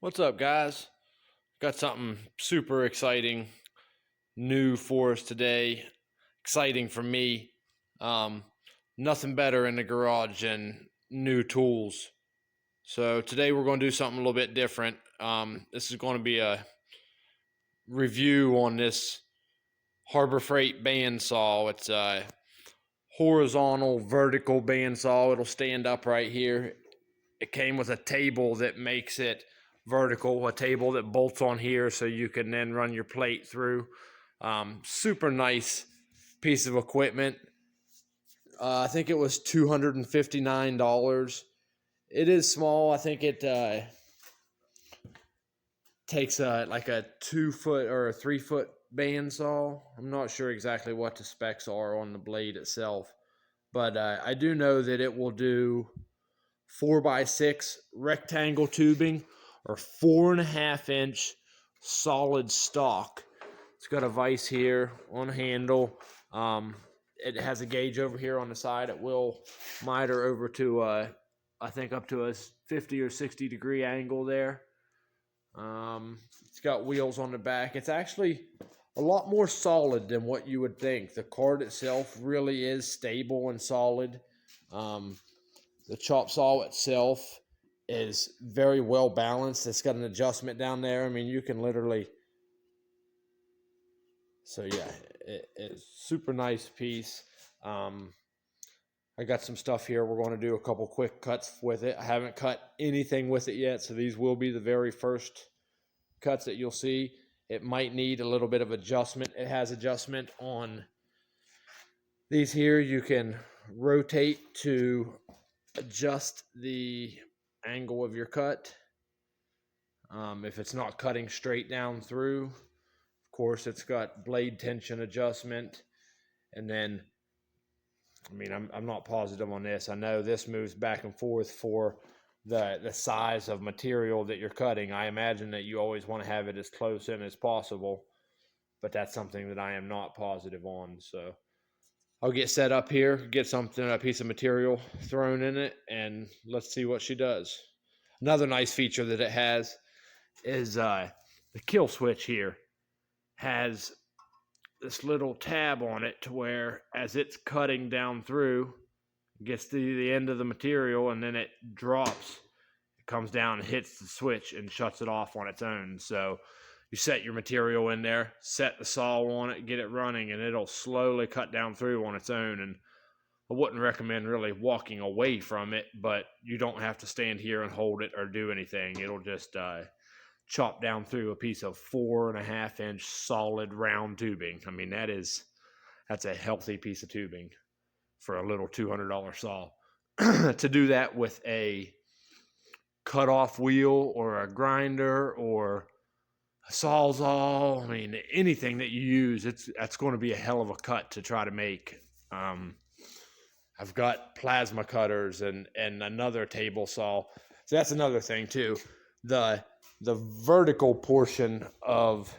What's up, guys? Got something super exciting new for us today. Exciting for me. Um, Nothing better in the garage than new tools. So today we're going to do something a little bit different. This is going to be a review on this Harbor Freight bandsaw. It's a horizontal vertical bandsaw. It'll stand up right here. It came with a table that makes it vertical, a table that bolts on here so you can then run your plate through. Super nice piece of equipment. I think it was $259. It is small. I think it takes like a 2-foot or a 3-foot bandsaw. I'm not sure exactly what the specs are on the blade itself, but I do know that it will do 4x6 rectangle tubing or 4.5-inch solid stock. It's got a vise here on the handle. It has a gauge over here on the side. It will miter over to I think up to a 50 or 60 degree angle there. It's got wheels on the back. It's actually a lot more solid than what you would think. The card itself really is stable and solid. The chop saw itself is very well balanced. It's got an adjustment down there. I mean, you can literally... So yeah, it's super nice piece. I got some stuff here. We're going to do a couple quick cuts with it. I haven't cut anything with it yet, so these will be the very first cuts that you'll see. It might need a little bit of adjustment. It has adjustment on these here. You can rotate to adjust the angle of your cut. If it's not cutting straight down through, of course, it's got blade tension adjustment. And then, I mean, I'm not positive on this. I know this moves back and forth for the size of material that you're cutting. I imagine that you always want to have it as close in as possible, but that's something that I am not positive on. So I'll get set up here, get a piece of material thrown in it, and let's see what she does. Another nice feature that it has is the kill switch here has this little tab on it to where as it's cutting down through, it gets to the end of the material and then it drops. It comes down and hits the switch and shuts it off on its own. So you set your material in there, set the saw on it, get it running, and it'll slowly cut down through on its own. And I wouldn't recommend really walking away from it, but you don't have to stand here and hold it or do anything. It'll just chop down through a piece of 4.5-inch solid round tubing. I mean, that's a healthy piece of tubing for a little $200 saw. To do that with a cut-off wheel or a grinder or a sawzall, I mean, anything that you use, that's going to be a hell of a cut to try to make. I've got plasma cutters and another table saw. So that's another thing too. The vertical portion of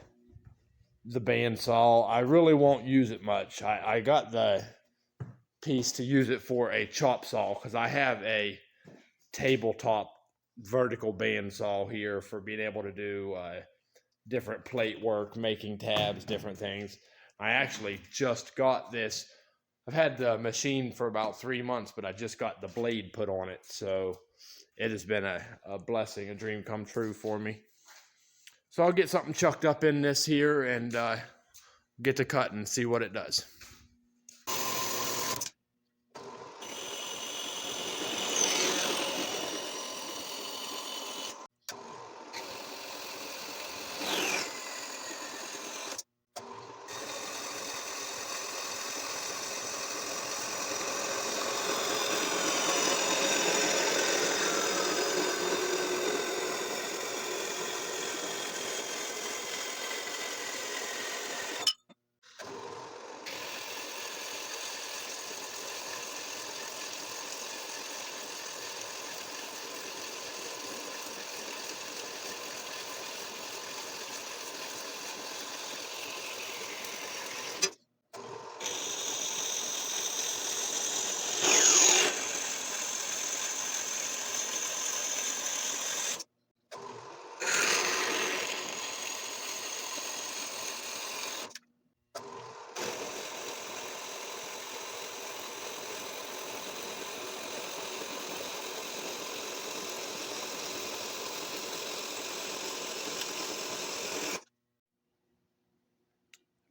the bandsaw, I really won't use it much. I got the piece to use it for a chop saw because I have a tabletop vertical bandsaw here for being able to do different plate work, making tabs, different things. I actually just got this. I've had the machine for about 3 months, but I just got the blade put on it. So it has been a blessing, a dream come true for me. So I'll get something chucked up in this here and get to cut and see what it does.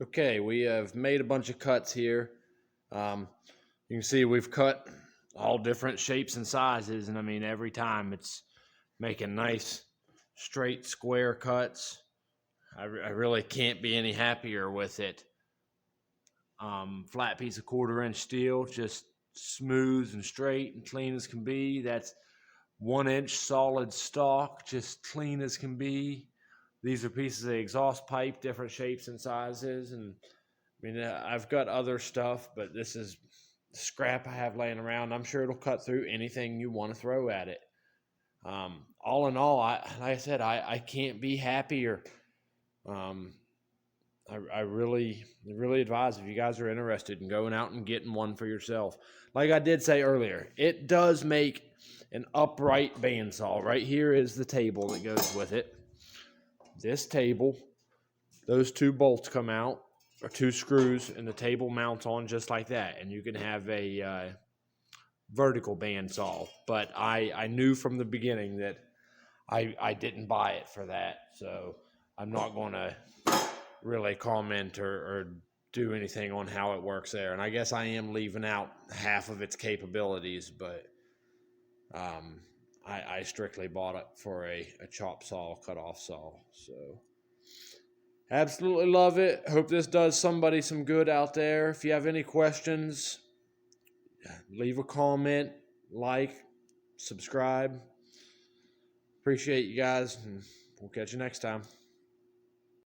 Okay, we have made a bunch of cuts here. You can see we've cut all different shapes and sizes, and I mean, every time it's making nice straight square cuts. I really can't be any happier with it. Flat piece of 1/4 inch steel, just smooth and straight and clean as can be. That's 1 inch solid stock, just clean as can be. These are pieces of exhaust pipe, different shapes and sizes. And I mean, I've got other stuff, but this is scrap I have laying around. I'm sure it'll cut through anything you want to throw at it. All in all, like I said, I can't be happier. I really advise, if you guys are interested in going out and getting one for yourself. Like I did say earlier, it does make an upright bandsaw. Right here is the table that goes with it. This table, those 2 bolts come out, or 2 screws, and the table mounts on just like that. And you can have a vertical bandsaw. But I knew from the beginning that I didn't buy it for that. So I'm not going to really comment or do anything on how it works there. And I guess I am leaving out half of its capabilities, but I strictly bought it for a chop saw, cut off saw. So absolutely love it. Hope this does somebody some good out there. If you have any questions, leave a comment, like, subscribe. Appreciate you guys, and we'll catch you next time.